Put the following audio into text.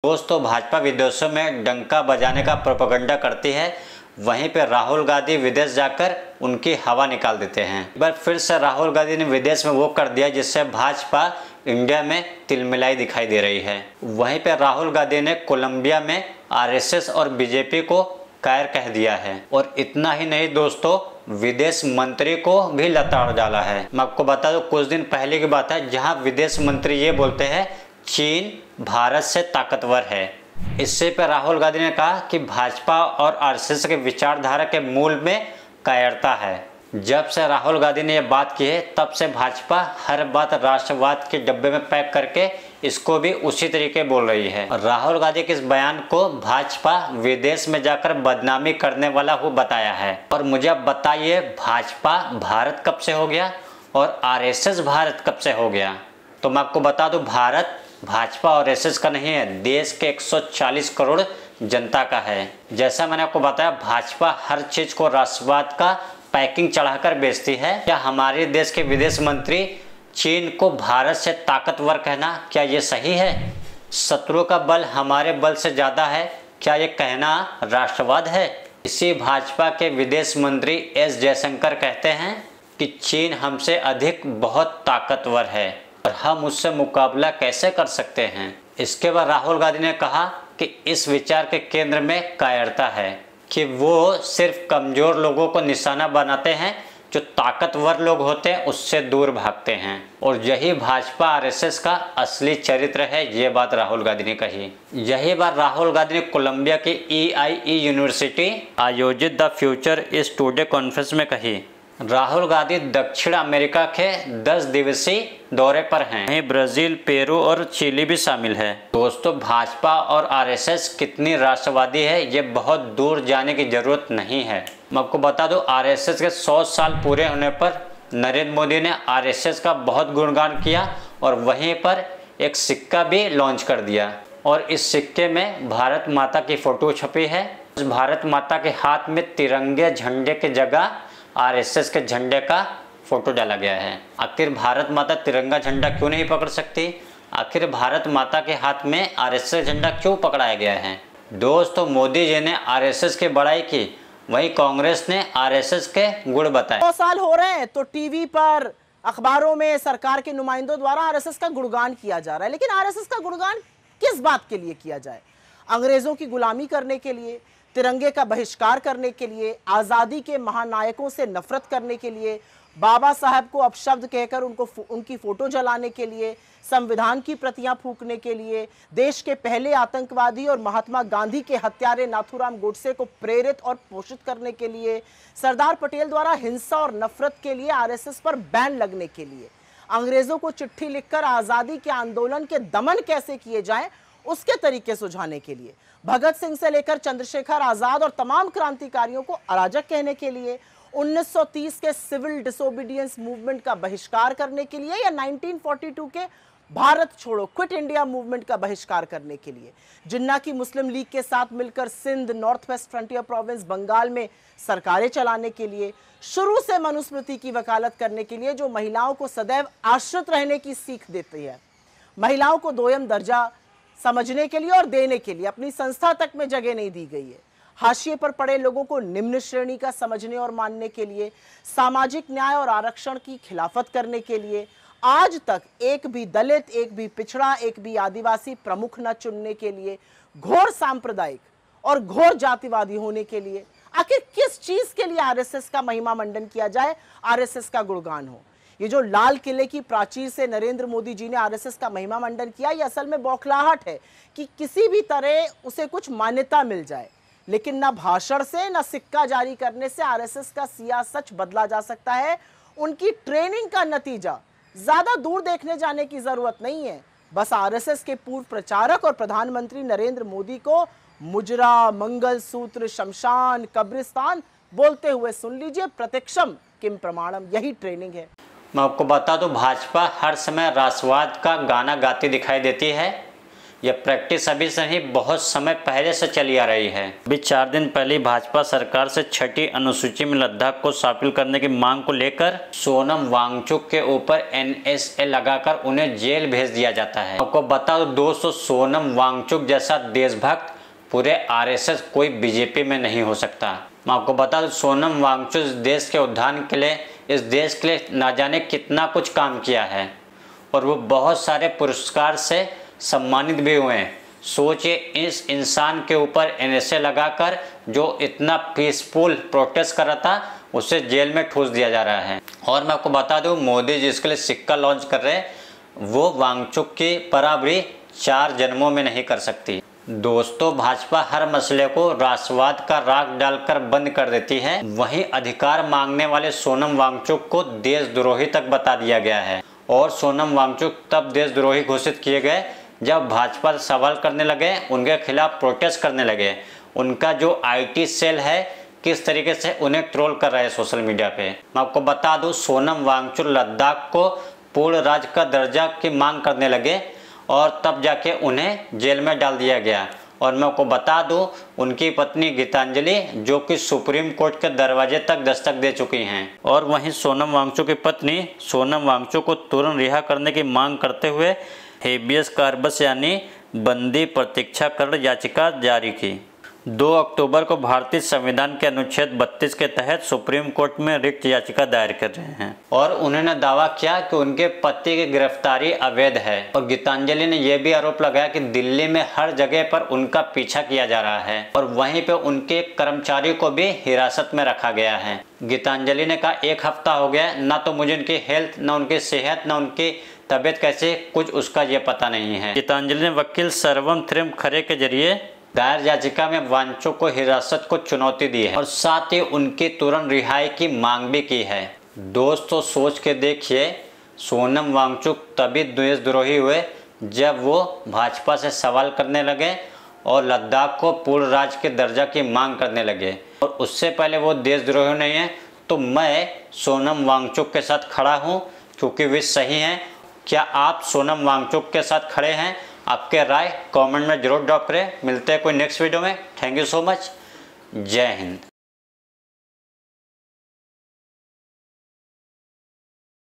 दोस्तों, भाजपा विदेशों में डंका बजाने का प्रोपेगेंडा करती है, वहीं पे राहुल गांधी विदेश जाकर उनकी हवा निकाल देते हैं। एक बार फिर से राहुल गांधी ने विदेश में वो कर दिया जिससे भाजपा इंडिया में तिलमिलाई दिखाई दे रही है। वहीं पे राहुल गांधी ने कोलंबिया में आरएसएस और बीजेपी को कायर कह दिया है। और इतना ही नहीं दोस्तों, विदेश मंत्री को भी लताड़ डाला है। मैं आपको बता दूं, कुछ दिन पहले की बात है जहां विदेश मंत्री ये बोलते हैं चीन भारत से ताकतवर है। इससे पे राहुल गांधी ने कहा कि भाजपा और आरएसएस के विचारधारा के मूल में कायरता है। जब से राहुल गांधी ने यह बात की है तब से भाजपा हर बात राष्ट्रवाद के डब्बे में पैक करके इसको भी उसी तरीके बोल रही है। राहुल गांधी के इस बयान को भाजपा विदेश में जाकर बदनामी करने वाला वो बताया है। और मुझे अब बताइए, भाजपा भारत कब से हो गया और आरएसएस भारत कब से हो गया? तो मैं आपको बता दूं, भारत भाजपा और आरएसएस का नहीं है, देश के 140 करोड़ जनता का है। जैसा मैंने आपको बताया, भाजपा हर चीज को राष्ट्रवाद का पैकिंग चढ़ाकर बेचती है। क्या हमारे देश के विदेश मंत्री चीन को भारत से ताकतवर कहना, क्या ये सही है? शत्रु का बल हमारे बल से ज्यादा है, क्या ये कहना राष्ट्रवाद है? इसी भाजपा के विदेश मंत्री एस जयशंकर कहते हैं कि चीन हमसे अधिक बहुत ताकतवर है और हम उससे मुकाबला कैसे कर सकते हैं। इसके बाद राहुल गांधी ने कहा कि इस विचार के केंद्र में कायरता है कि वो सिर्फ कमजोर लोगों को निशाना बनाते हैं, जो ताकतवर लोग होते हैं उससे दूर भागते हैं। और यही भाजपा आरएसएस का असली चरित्र है, ये बात राहुल गांधी ने कही। यही बात राहुल गांधी ने कोलंबिया की EIE यूनिवर्सिटी आयोजित the future is today conference में कही। राहुल गांधी दक्षिण अमेरिका के 10 दिवसीय दौरे पर हैं। वहीं ब्राजील, पेरू और चिली भी शामिल है। दोस्तों, भाजपा और आरएसएस कितनी राष्ट्रवादी है ये बहुत दूर जाने की जरूरत नहीं है। मैं आपको बता दूं, आरएसएस के 100 साल पूरे होने पर नरेंद्र मोदी ने आरएसएस का बहुत गुणगान किया और वहीं पर एक सिक्का भी लॉन्च कर दिया। और इस सिक्के में भारत माता की फोटो छपी है। भारत माता के हाथ में तिरंगे झंडे की जगह आरएसएस के झंडे का फोटो डाला गया है। आखिर भारत माता तिरंगा झंडा क्यों नहीं पकड़ सकती? आखिर भारत माता के हाथ में आरएसएस झंडा क्यों पकड़ाया गया है? दोस्तों, मोदी जी ने आरएसएस की बड़ाई की, वहीं कांग्रेस ने आरएसएस के गुण बताए। 2 साल हो रहे हैं तो टीवी पर, अखबारों में सरकार के नुमाइंदों द्वारा आरएसएस का गुणगान किया जा रहा है। लेकिन आरएसएस का गुणगान किस बात के लिए किया जाए? अंग्रेजों की गुलामी करने के लिए, तिरंगे का बहिष्कार करने के लिए, आजादी के महानायकों से नफरत करने के लिए, बाबा साहब को अपशब्द कहकर उनकी फोटो जलाने के लिए, संविधान की प्रतियां फूंकने के लिए, देश के पहले आतंकवादी और महात्मा गांधी के हत्यारे नाथूराम गोडसे को प्रेरित और पोषित करने के लिए, सरदार पटेल द्वारा हिंसा और नफरत के लिए आरएसएस पर बैन लगने के लिए, अंग्रेजों को चिट्ठी लिखकर आजादी के आंदोलन के दमन कैसे किए जाएं उसके तरीके सुझाने के लिए, भगत सिंह से लेकर चंद्रशेखर आजाद और तमाम क्रांतिकारियों को अराजक कहने के लिए, 1930 के सिविल डिसोबीडियंस मूवमेंट का बहिष्कार करने के लिए, या 1942 के भारत छोड़ो क्विट इंडिया मूवमेंट का बहिष्कार करने के लिए, जिन्ना की मुस्लिम लीग के साथ मिलकर Sindh, north west frontier province Bengal में सरकारें चलाने के लिए, शुरू से मनुस्मृति की वकालत करने के लिए जो महिलाओं को सदैव आश्रित रहने की सीख देती है, महिलाओं को दोयम दर्जा समझने के लिए और देने के लिए अपनी संस्था तक में जगह नहीं दी गई है, हाशिए पर पड़े लोगों को निम्न श्रेणी का समझने और मानने के लिए, सामाजिक न्याय और आरक्षण की खिलाफत करने के लिए, आज तक एक भी दलित, एक भी पिछड़ा, एक भी आदिवासी प्रमुख न चुनने के लिए, घोर सांप्रदायिक और घोर जातिवादी होने के लिए, आखिर किस चीज के लिए आरएसएस का महिमा मंडन किया जाए, आरएसएस का गुणगान हो? ये जो लाल किले की प्राचीर से नरेंद्र मोदी जी ने आरएसएस का महिमा मंडन किया, ये असल में बौखलाहट है कि किसी भी तरह उसे कुछ मान्यता मिल जाए। लेकिन ना भाषण से, ना सिक्का जारी करने से आरएसएस का सिया सच बदला जा सकता है। उनकी ट्रेनिंग का नतीजा, ज्यादा दूर देखने जाने की जरूरत नहीं है। बस आरएसएस के पूर्व प्रचारक और प्रधानमंत्री नरेंद्र मोदी को मुजरा, मंगलसूत्र, शमशान, कब्रिस्तान बोलते हुए सुन लीजिए। प्रत्यक्षम किम प्रमाणम, यही ट्रेनिंग है। मैं आपको बता दूं, भाजपा हर समय राष्ट्रवाद का गाना गाती दिखाई देती है, यह प्रैक्टिस अभी से नहीं बहुत समय पहले से चली आ रही है। अभी 4 दिन पहले भाजपा सरकार से 6ठी अनुसूची में लद्दाख को शामिल करने की मांग को लेकर सोनम वांगचुक के ऊपर NSA लगाकर उन्हें जेल भेज दिया जाता है। आपको बता दो दोस्तों, सोनम वांगचुक जैसा देशभक्त पूरे RSS कोई BJP में नहीं हो सकता। मैं आपको बता दूं, सोनम वांगचुक इस देश के उद्धार के लिए, इस देश के लिए ना जाने कितना कुछ काम किया है और वो बहुत सारे पुरस्कार से सम्मानित भी हुए हैं। सोचिए, इस इंसान के ऊपर NSA लगाकर जो इतना पीसफुल प्रोटेस्ट कर रहा था उसे जेल में ठूस दिया जा रहा है। और मैं आपको बता दूं, मोदी जिसके लिए सिक्का लॉन्च कर रहे हैं वो वांगचुक की बराबरी 4 जन्मों में नहीं कर सकती। दोस्तों, भाजपा हर मसले को राष्ट्रवाद का राग डालकर बंद कर देती है। वहीं अधिकार मांगने वाले सोनम वांगचुक को देशद्रोही तक बता दिया गया है और सोनम वांगचुक तब देशद्रोही घोषित किए गए जब भाजपा सवाल करने लगे, उनके खिलाफ प्रोटेस्ट करने लगे। उनका जो IT सेल है किस तरीके से उन्हें ट्रोल कर रहा है सोशल मीडिया पे। मैं आपको बता दूं, सोनम वांगचुक लद्दाख को पूर्ण राज्य का दर्जा की मांग करने लगे और तब जाके उन्हें जेल में डाल दिया गया। और मैं आपको बता दूं, उनकी पत्नी गीतांजलि जो कि सुप्रीम कोर्ट के दरवाजे तक दस्तक दे चुकी हैं। और वहीं सोनम वांगचुक की पत्नी सोनम वांगचुक को तुरंत रिहा करने की मांग करते हुए हेबियस कार्पस यानी बंदी प्रतीक्षाकरण याचिका जारी की। 2 अक्टूबर को भारतीय संविधान के अनुच्छेद 32 के तहत सुप्रीम कोर्ट में रिट याचिका दायर कर रहे हैं और उन्होंने दावा किया कि उनके पति की गिरफ्तारी अवैध है। और गीतांजलि ने यह भी आरोप लगाया कि दिल्ली में हर जगह पर उनका पीछा किया जा रहा है और वहीं पे उनके कर्मचारी को भी हिरासत में रखा गया है। गीतांजलि ने कहा 1 हफ्ता हो गया, ना तो मुझे उनकी हेल्थ, ना उनकी सेहत, ना उनकी तबीयत कैसे, कुछ उसका ये पता नहीं है। गीतांजलि ने वकील सर्वम थ्रिम खरे के जरिए दायर याचिका में वांगचुक को हिरासत को चुनौती दी है और साथ ही उनकी तुरंत रिहाई की मांग भी की है। दोस्तों, सोच के देखिए, सोनम वांगचुक तभी देशद्रोही हुए जब वो भाजपा से सवाल करने लगे और लद्दाख को पूर्ण राज्य के दर्जा की मांग करने लगे। और उससे पहले वो देशद्रोही नहीं है, तो मैं सोनम वांगचुक के साथ खड़ा हूँ क्योंकि वे सही हैं। क्या आप सोनम वांगचुक के साथ खड़े हैं? आपके राय कमेंट में जरूर ड्रॉप करें। मिलते हैं कोई नेक्स्ट वीडियो में। Thank you so much. जय हिंद।